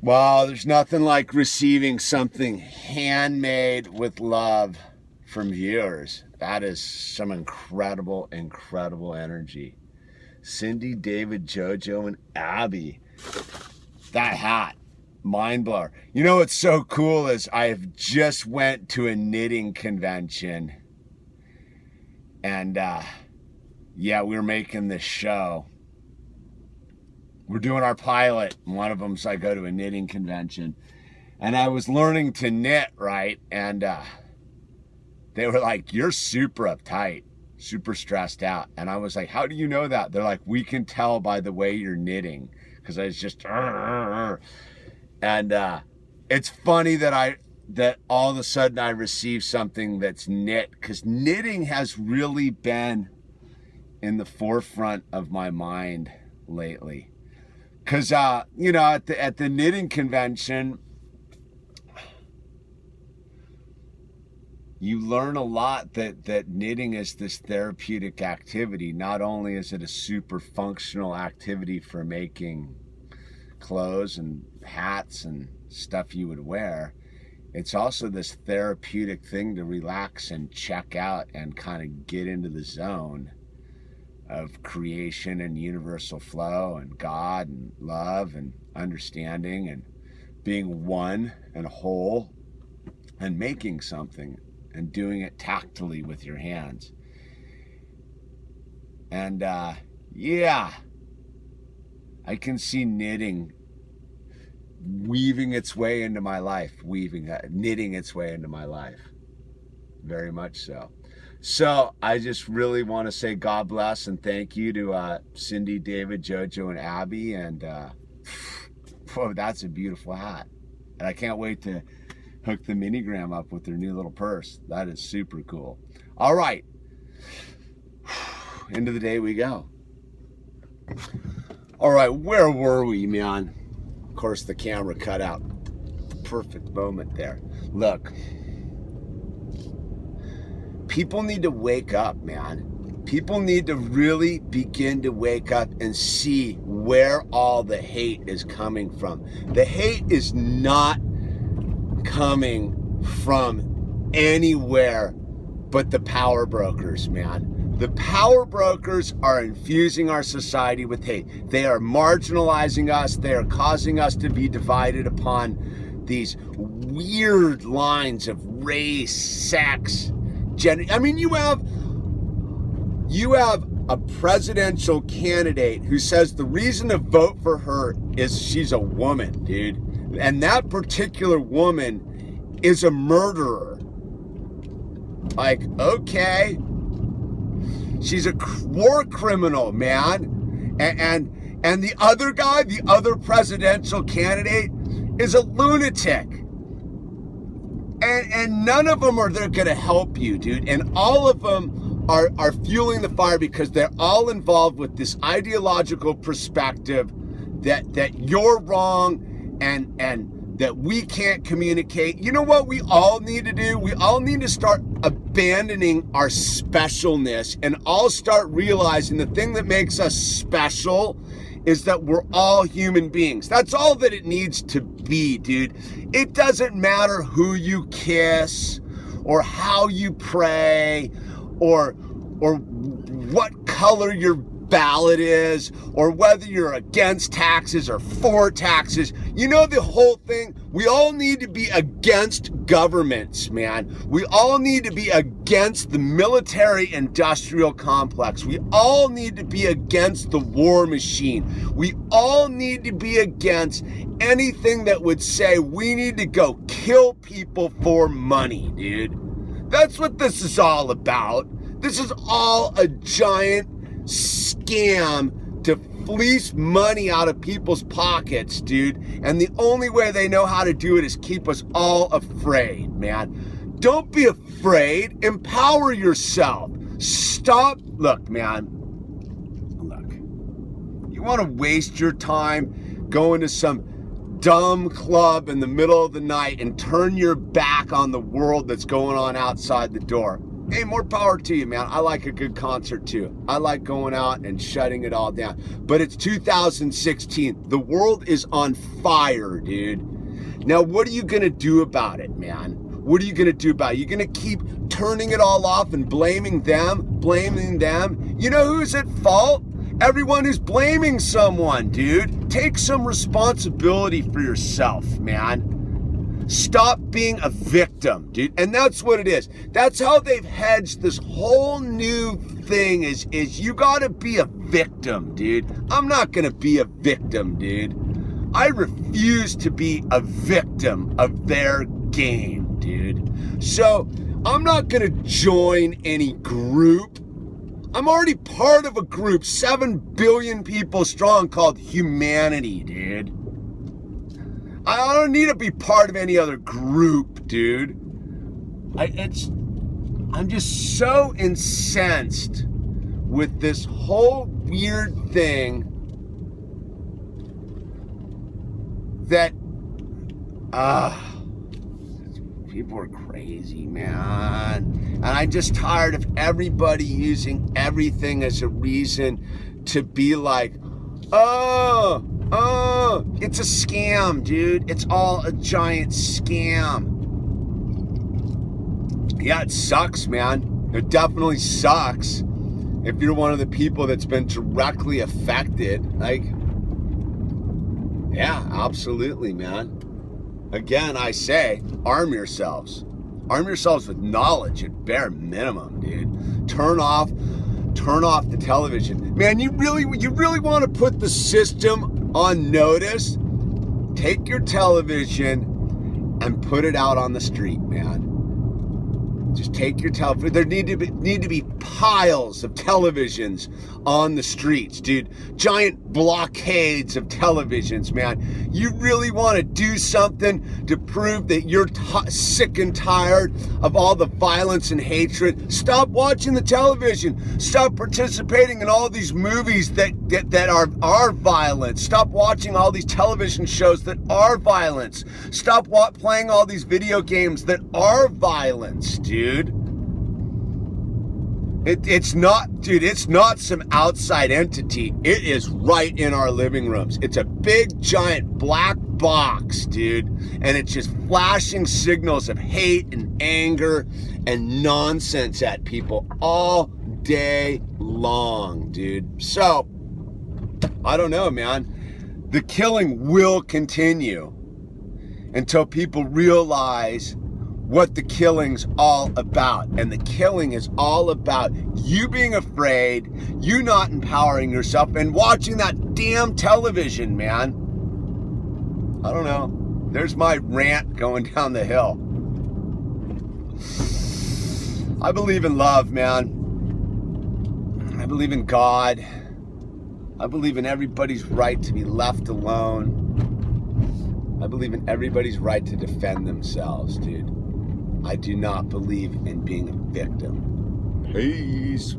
Well, there's nothing like receiving something handmade with love from viewers. That is some incredible, incredible energy. Cindy, David, JoJo, and Abby. That hat, mind blower. You know what's so cool is I've just went to a knitting convention, and yeah, we were making this show. We're doing our pilot, and one of them's I go to a knitting convention, and I was learning to knit, right? And they were like, "You're super uptight, super stressed out," and I was like, "How do you know that?" They're like, "We can tell by the way you're knitting," because I was just, and it's funny that all of a sudden I receive something that's knit, because knitting has really been in the forefront of my mind lately. Because at the knitting convention, you learn a lot that knitting is this therapeutic activity. Not only is it a super functional activity for making clothes and hats and stuff you would wear, it's also this therapeutic thing to relax and check out and kind of get into the zone of creation and universal flow and God and love and understanding and being one and whole and making something and doing it tactily with your hands. And yeah, I can see knitting weaving its way into my life, knitting its way into my life. Very much so. So I just really want to say God bless and thank you to Cindy, David, JoJo, and Abby. And whoa, that's a beautiful hat. And I can't wait to hook the Minigram up with their new little purse. That is super cool. All right. Into the day we go. All right, where were we, man? Of course, the camera cut out. Perfect moment there. Look. People need to wake up, man. People need to really begin to wake up and see where all the hate is coming from. The hate is not coming from anywhere but the power brokers, man. The power brokers are infusing our society with hate. They are marginalizing us. They are causing us to be divided upon these weird lines of race, sex, I mean, you have a presidential candidate who says the reason to vote for her is she's a woman, dude. And that particular woman is a murderer. Like, okay. She's a war criminal, man. And the other guy, the other presidential candidate, is a lunatic. And none of them are going to help you, dude. And all of them are fueling the fire because they're all involved with this ideological perspective that you're wrong and that we can't communicate. You know what we all need to do? We all need to start abandoning our specialness and all start realizing the thing that makes us special is that we're all human beings. That's all that it needs to be, dude. It doesn't matter who you kiss or how you pray or what color your ballot is or whether you're against taxes or for taxes. You know the whole thing? We all need to be against governments, man. We all need to be against the military industrial complex. We all need to be against the war machine. We all need to be against anything that would say we need to go kill people for money, dude. That's what this is all about. This is all a giant scam to fleece money out of people's pockets, dude. And the only way they know how to do it is keep us all afraid, man. Don't be afraid. Empower yourself. Stop. Look, man. Look. You want to waste your time going to some dumb club in the middle of the night and turn your back on the world that's going on outside the door? Hey, more power to you, man. I like a good concert too. I like going out and shutting it all down. But it's 2016. The world is on fire, dude. Now, what are you going to do about it, man? What are you going to do about it? You're going to keep turning it all off and blaming them? You know who's at fault? Everyone who's blaming someone, dude. Take some responsibility for yourself, man. Stop being a victim, dude. And that's what it is. That's how they've hedged this whole new thing is you gotta be a victim, dude. I'm not gonna be a victim, dude. I refuse to be a victim of their game, dude. So I'm not gonna join any group. I'm already part of a group, 7 billion people strong, called humanity, dude. I don't need to be part of any other group, dude. I'm just so incensed with this whole weird thing that, people are crazy, man. And I'm just tired of everybody using everything as a reason to be like, oh, it's a scam, dude. It's all a giant scam. Yeah, it sucks, man. It definitely sucks if you're one of the people that's been directly affected. Like, yeah, absolutely, man. Again, I say, arm yourselves. Arm yourselves with knowledge at bare minimum, dude. Turn off the television. Man, you really want to put the system on notice? Take your television and put it out on the street, man. Just take your television. There need to be piles of televisions on the streets, dude. Giant blockades of televisions, man. You really want to do something to prove that you're sick and tired of all the violence and hatred? Stop watching the television. Stop participating in all these movies that are violent. Stop watching all these television shows that are violence. Stop playing all these video games that are violence, dude. It's not some outside entity. It is right in our living rooms. It's a big, giant black box, dude. And it's just flashing signals of hate and anger and nonsense at people all day long, dude. So, I don't know, man. The killing will continue until people realize what the killing's all about. And the killing is all about you being afraid, you not empowering yourself, and watching that damn television, man. I don't know. There's my rant going down the hill. I believe in love, man. I believe in God. I believe in everybody's right to be left alone. I believe in everybody's right to defend themselves, dude. I do not believe in being a victim. Peace.